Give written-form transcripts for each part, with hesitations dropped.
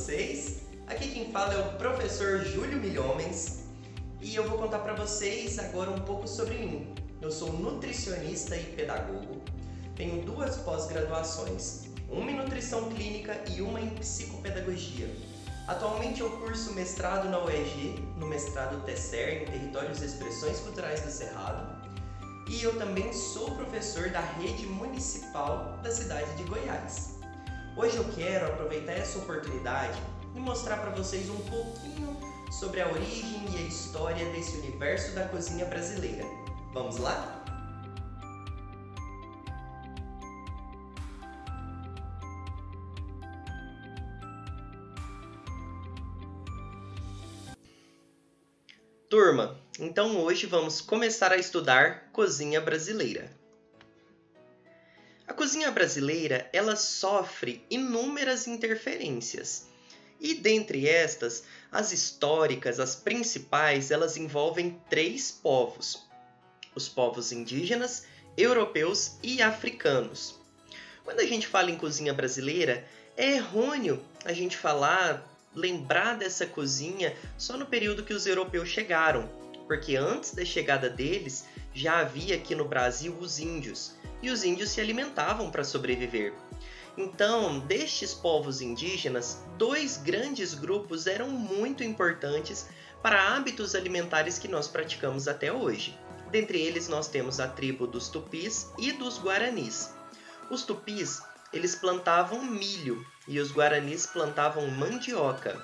vocês? Aqui quem fala é o professor Júlio Milhomens e eu vou contar para vocês agora um pouco sobre mim. Eu sou nutricionista e pedagogo, tenho 2 pós-graduações, uma em nutrição clínica e uma em psicopedagogia. Atualmente eu curso mestrado na UEG, no mestrado TECER, em Territórios e Expressões Culturais do Cerrado, e eu também sou professor da rede municipal da cidade de Goiás. Hoje eu quero aproveitar essa oportunidade e mostrar para vocês um pouquinho sobre a origem e a história desse universo da cozinha brasileira. Vamos lá? Turma, então hoje vamos começar a estudar cozinha brasileira. A cozinha brasileira, ela sofre inúmeras interferências. E dentre estas, as históricas, as principais, elas envolvem 3 povos: os povos indígenas, europeus e africanos. Quando a gente fala em cozinha brasileira, é errôneo a gente lembrar dessa cozinha só no período que os europeus chegaram, porque antes da chegada deles já havia aqui no Brasil os índios, e os índios se alimentavam para sobreviver. Então, destes povos indígenas, 2 grandes grupos eram muito importantes para hábitos alimentares que nós praticamos até hoje. Dentre eles nós temos a tribo dos Tupis e dos Guaranis. Os Tupis, eles plantavam milho e os Guaranis plantavam mandioca.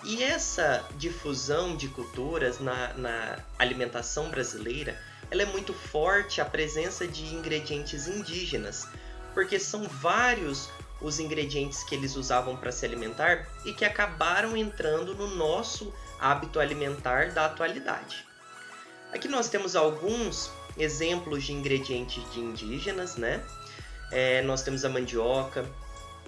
E essa difusão de culturas na alimentação brasileira, ela é muito forte, a presença de ingredientes indígenas, porque são vários os ingredientes que eles usavam para se alimentar e que acabaram entrando no nosso hábito alimentar da atualidade. Aqui nós temos alguns exemplos de ingredientes de indígenas, né? Nós temos a mandioca,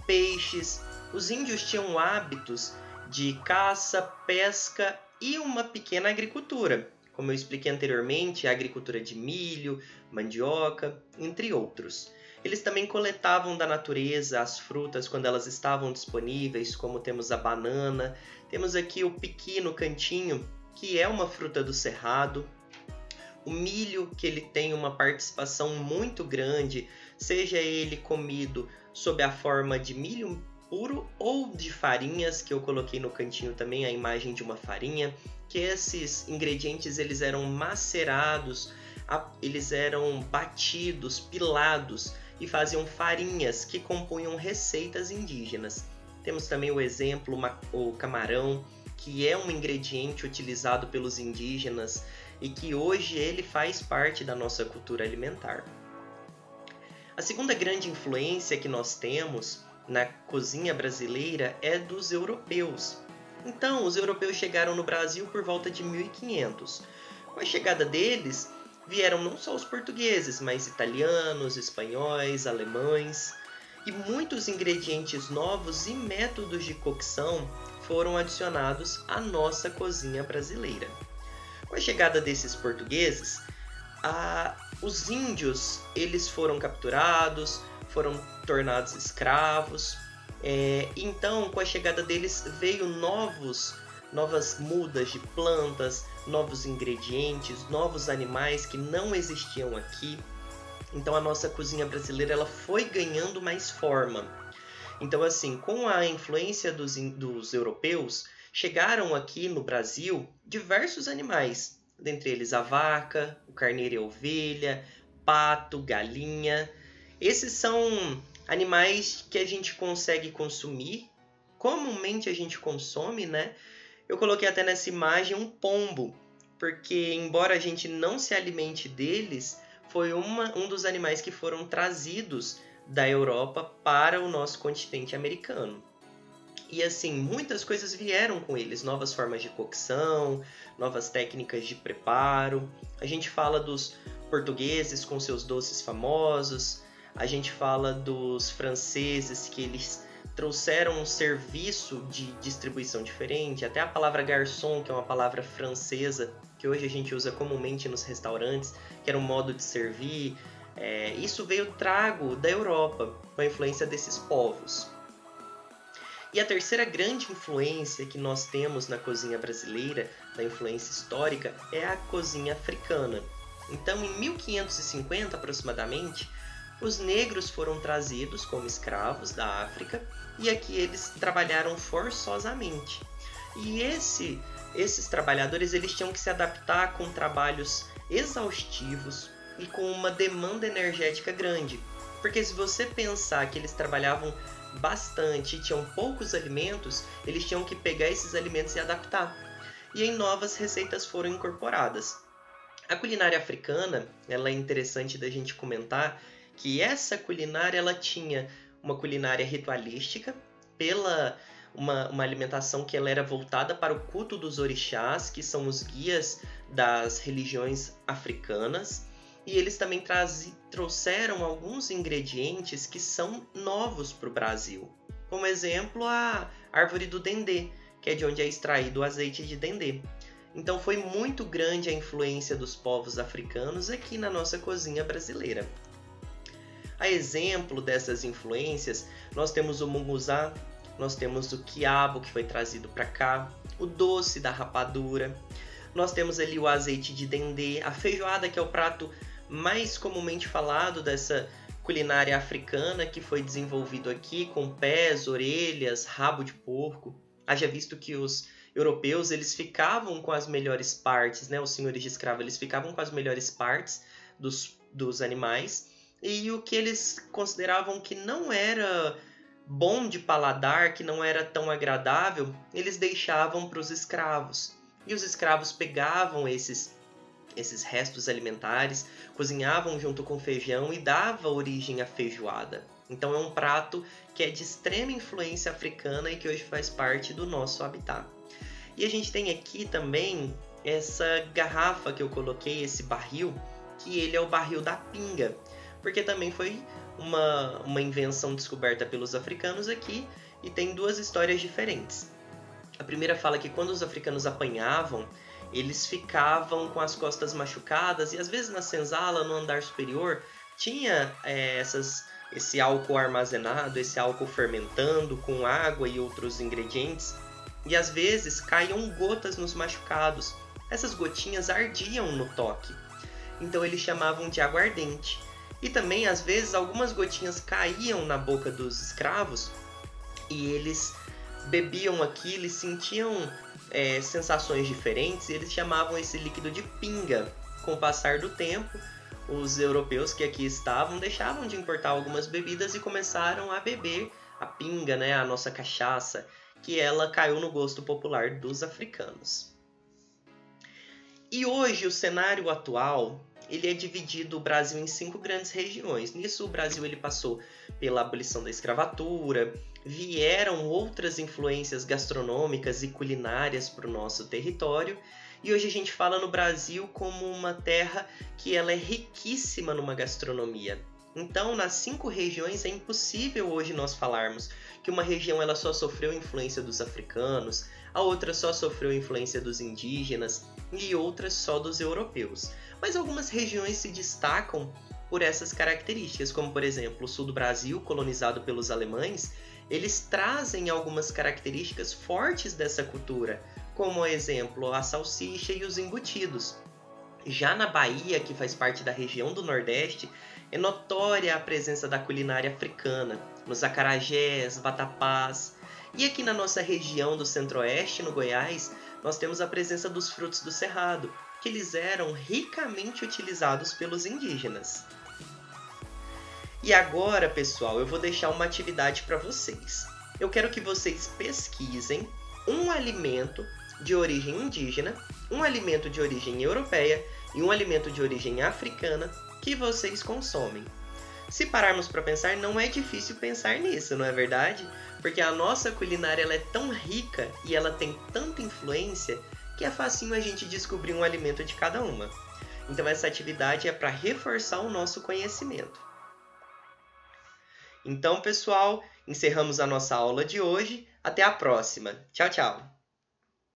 peixes. Os índios tinham hábitos de caça, pesca e uma pequena agricultura. Como eu expliquei anteriormente, a agricultura de milho, mandioca, entre outros. Eles também coletavam da natureza as frutas quando elas estavam disponíveis, como temos a banana. Temos aqui o piqui no cantinho, que é uma fruta do cerrado. O milho, que ele tem uma participação muito grande, seja ele comido sob a forma de milho puro ou de farinhas, que eu coloquei no cantinho também a imagem de uma farinha, que esses ingredientes eles eram macerados, eles eram batidos, pilados e faziam farinhas que compunham receitas indígenas. Temos também o exemplo, o camarão, que é um ingrediente utilizado pelos indígenas e que hoje ele faz parte da nossa cultura alimentar. A segunda grande influência que nós temos na cozinha brasileira é dos europeus. Então, os europeus chegaram no Brasil por volta de 1500. Com a chegada deles, vieram não só os portugueses, mas italianos, espanhóis, alemães, e muitos ingredientes novos e métodos de cocção foram adicionados à nossa cozinha brasileira. Com a chegada desses portugueses, os índios eles foram capturados, foram tornados escravos. Então, com a chegada deles, veio novas mudas de plantas, novos ingredientes, novos animais que não existiam aqui. Então, a nossa cozinha brasileira ela foi ganhando mais forma. Então, assim, com a influência dos europeus, chegaram aqui no Brasil diversos animais, dentre eles a vaca, o carneiro e a ovelha, pato, galinha. Esses são animais que a gente consegue consumir, comumente a gente consome, né? Eu coloquei até nessa imagem um pombo, porque embora a gente não se alimente deles, foi um dos animais que foram trazidos da Europa para o nosso continente americano. E assim, muitas coisas vieram com eles, novas formas de cocção, novas técnicas de preparo. A gente fala dos portugueses com seus doces famosos, a gente fala dos franceses que eles trouxeram um serviço de distribuição diferente, até a palavra garçom, que é uma palavra francesa, que hoje a gente usa comumente nos restaurantes, que era um modo de servir. Isso veio trago da Europa, com a influência desses povos. E a terceira grande influência que nós temos na cozinha brasileira, da influência histórica, é a cozinha africana. Então, em 1550 aproximadamente, os negros foram trazidos como escravos da África e aqui eles trabalharam forçosamente. E esses trabalhadores eles tinham que se adaptar com trabalhos exaustivos e com uma demanda energética grande. Porque se você pensar que eles trabalhavam bastante e tinham poucos alimentos, eles tinham que pegar esses alimentos e adaptar. E aí novas receitas foram incorporadas. A culinária africana, ela é interessante da gente comentar que essa culinária ela tinha uma culinária ritualística, uma alimentação que ela era voltada para o culto dos orixás, que são os guias das religiões africanas, e eles também trouxeram alguns ingredientes que são novos para o Brasil. Como exemplo, a árvore do dendê, que é de onde é extraído o azeite de dendê. Então foi muito grande a influência dos povos africanos aqui na nossa cozinha brasileira. A exemplo dessas influências, nós temos o munguzá, nós temos o quiabo, que foi trazido para cá, o doce da rapadura, nós temos ali o azeite de dendê, a feijoada, que é o prato mais comumente falado dessa culinária africana, que foi desenvolvido aqui com pés, orelhas, rabo de porco. Haja visto que os europeus eles ficavam com as melhores partes, né? Os senhores de escravo eles ficavam com as melhores partes dos animais, e o que eles consideravam que não era bom de paladar, que não era tão agradável, eles deixavam para os escravos. E os escravos pegavam esses restos alimentares, cozinhavam junto com feijão e dava origem à feijoada. Então é um prato que é de extrema influência africana e que hoje faz parte do nosso habitat. E a gente tem aqui também essa garrafa que eu coloquei, esse barril, que ele é o barril da pinga, porque também foi uma invenção descoberta pelos africanos aqui e tem duas histórias diferentes. A primeira fala que quando os africanos apanhavam, eles ficavam com as costas machucadas e às vezes na senzala, no andar superior, tinha esse álcool armazenado, esse álcool fermentando com água e outros ingredientes, e às vezes caíam gotas nos machucados. Essas gotinhas ardiam no toque, então eles chamavam de aguardente. E também às vezes algumas gotinhas caíam na boca dos escravos e eles bebiam aquilo e sentiam sensações diferentes, e eles chamavam esse líquido de pinga. Com o passar do tempo, os europeus que aqui estavam deixavam de importar algumas bebidas e começaram a beber a pinga, né, a nossa cachaça, que ela caiu no gosto popular dos africanos. E hoje o cenário atual ele é dividido o Brasil em 5 grandes regiões. Nisso o Brasil ele passou pela abolição da escravatura, vieram outras influências gastronômicas e culinárias para o nosso território, e hoje a gente fala no Brasil como uma terra que ela é riquíssima numa gastronomia. Então, nas 5 regiões é impossível hoje nós falarmos que uma região ela só sofreu influência dos africanos, a outra só sofreu influência dos indígenas e outras só dos europeus. Mas algumas regiões se destacam por essas características, como por exemplo o sul do Brasil, colonizado pelos alemães, eles trazem algumas características fortes dessa cultura, como por exemplo a salsicha e os embutidos. Já na Bahia, que faz parte da região do Nordeste, é notória a presença da culinária africana, nos acarajés, vatapás. E aqui na nossa região do Centro-Oeste, no Goiás, nós temos a presença dos frutos do cerrado, que eles eram ricamente utilizados pelos indígenas. E agora, pessoal, eu vou deixar uma atividade para vocês. Eu quero que vocês pesquisem um alimento de origem indígena, um alimento de origem europeia e um alimento de origem africana que vocês consomem. Se pararmos para pensar, não é difícil pensar nisso, não é verdade? Porque a nossa culinária ela é tão rica e ela tem tanta influência que é facinho a gente descobrir um alimento de cada uma. Então essa atividade é para reforçar o nosso conhecimento. Então, pessoal, encerramos a nossa aula de hoje. Até a próxima. Tchau, tchau!